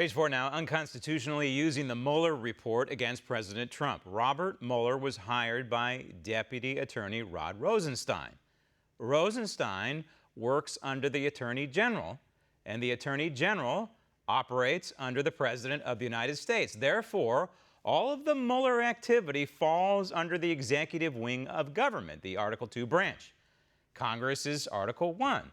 Page 4 now, unconstitutionally using the Mueller report against President Trump. Robert Mueller was hired by Deputy Attorney Rod Rosenstein. Rosenstein works under the Attorney General, and the Attorney General operates under the President of the United States. Therefore, all of the Mueller activity falls under the executive wing of government, the Article II branch. Congress is Article I.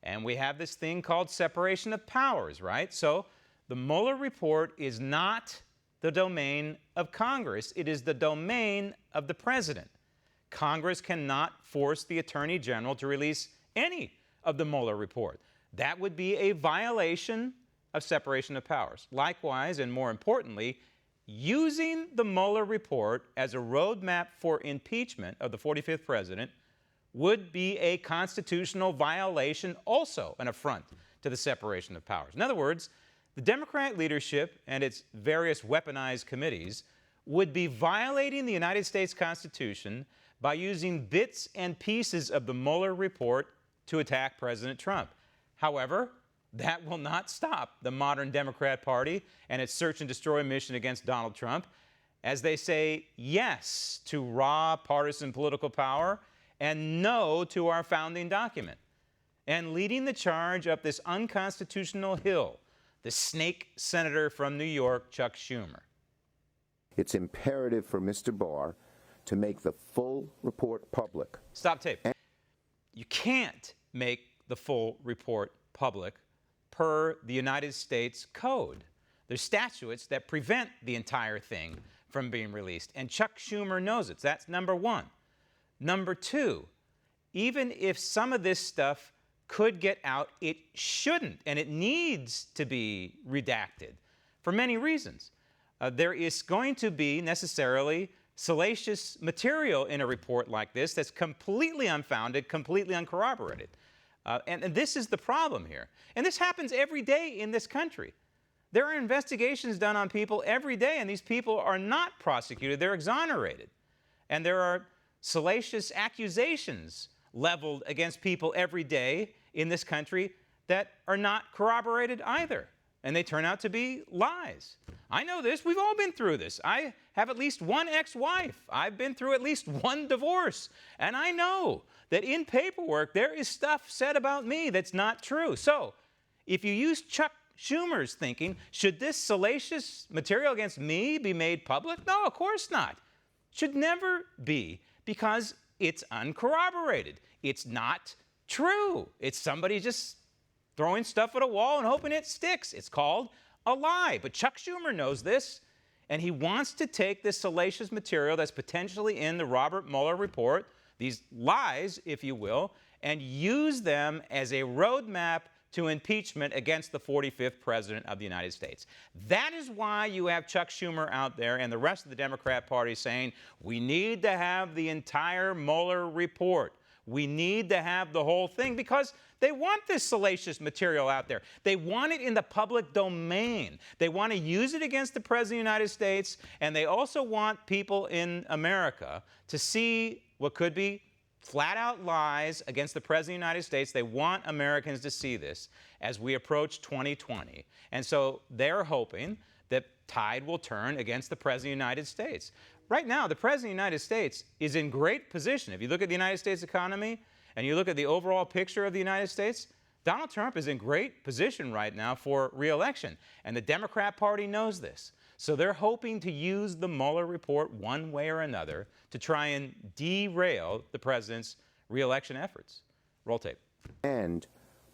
And we have this thing called separation of powers, right? So the Mueller report is not the domain of Congress. It is the domain of the President. Congress cannot force the Attorney General to release any of the Mueller report. That would be a violation of separation of powers. Likewise, and more importantly, using the Mueller report as a roadmap for impeachment of the 45th president would be a constitutional violation, also an affront to the separation of powers. In other words, the Democrat leadership and its various weaponized committees would be violating the United States Constitution by using bits and pieces of the Mueller report to attack President Trump. However, that will not stop the modern Democrat Party and its search and destroy mission against Donald Trump as they say yes to raw partisan political power and no to our founding document. And leading the charge up this unconstitutional hill, the snake senator from New York, Chuck Schumer. It's imperative for Mr. Barr to make the full report public. Stop tape. You can't make the full report public per the United States Code. There's statutes that prevent the entire thing from being released, and Chuck Schumer knows it. That's number one. Number two, even if some of this stuff could get out, it shouldn't, and it needs to be redacted for many reasons. There is going to be necessarily salacious material in a report like this that's completely unfounded, completely uncorroborated. And this is the problem here. And this happens every day in this country. There are investigations done on people every day, and these people are not prosecuted. They're exonerated. And there are salacious accusations leveled against people every day in this country that are not corroborated either. And they turn out to be lies. I know this. We've all been through this. I have at least one ex-wife. I've been through at least one divorce. And I know that in paperwork there is stuff said about me that's not true. So if you use Chuck Schumer's thinking, should this salacious material against me be made public? No, of course not. Should never be, because it's uncorroborated. It's not true. It's somebody just throwing stuff at a wall and hoping it sticks. It's called a lie. But Chuck Schumer knows this, and he wants to take this salacious material that's potentially in the Robert Mueller report, these lies, if you will, and use them as a roadmap to impeachment against the 45th president of the United States. That is why you have Chuck Schumer out there and the rest of the Democrat Party saying, we need to have the entire Mueller report. We need to have the whole thing, because they want this salacious material out there. They want it in the public domain. They want to use it against the President of the United States, and they also want people in America to see what could be flat-out lies against the President of the United States. They want Americans to see this as we approach 2020. And so they're hoping that tide will turn against the President of the United States. Right now, the President of the United States is in great position. If you look at the United States economy and you look at the overall picture of the United States, Donald Trump is in great position right now for re-election. And the Democrat Party knows this. So they're hoping to use the Mueller report one way or another to try and derail the president's re-election efforts. Roll tape. And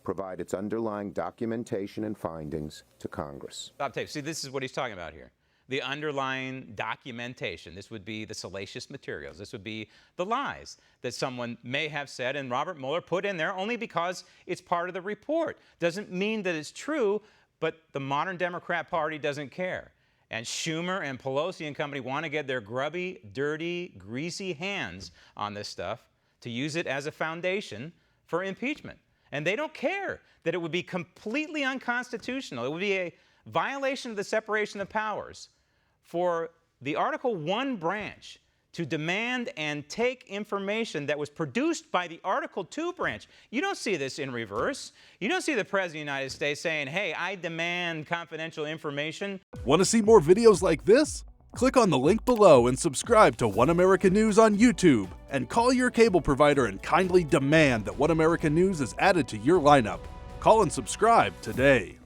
provide its underlying documentation and findings to Congress. Stop tape. See, this is what he's talking about here. The underlying documentation. This would be the salacious materials. This would be the lies that someone may have said and Robert Mueller put in there only because it's part of the report. Doesn't mean that it's true, but the modern Democrat Party doesn't care. And Schumer and Pelosi and company want to get their grubby, dirty, greasy hands on this stuff to use it as a foundation for impeachment. And they don't care that it would be completely unconstitutional. It would be a violation of the separation of powers for the Article I branch to demand and take information that was produced by the Article 2 branch. You don't see this in reverse. You don't see the President of the United States saying, hey, I demand confidential information. Want to see more videos like this? Click on the link below and subscribe to One America News on YouTube, and call your cable provider and kindly demand that One America News is added to your lineup. Call and subscribe today.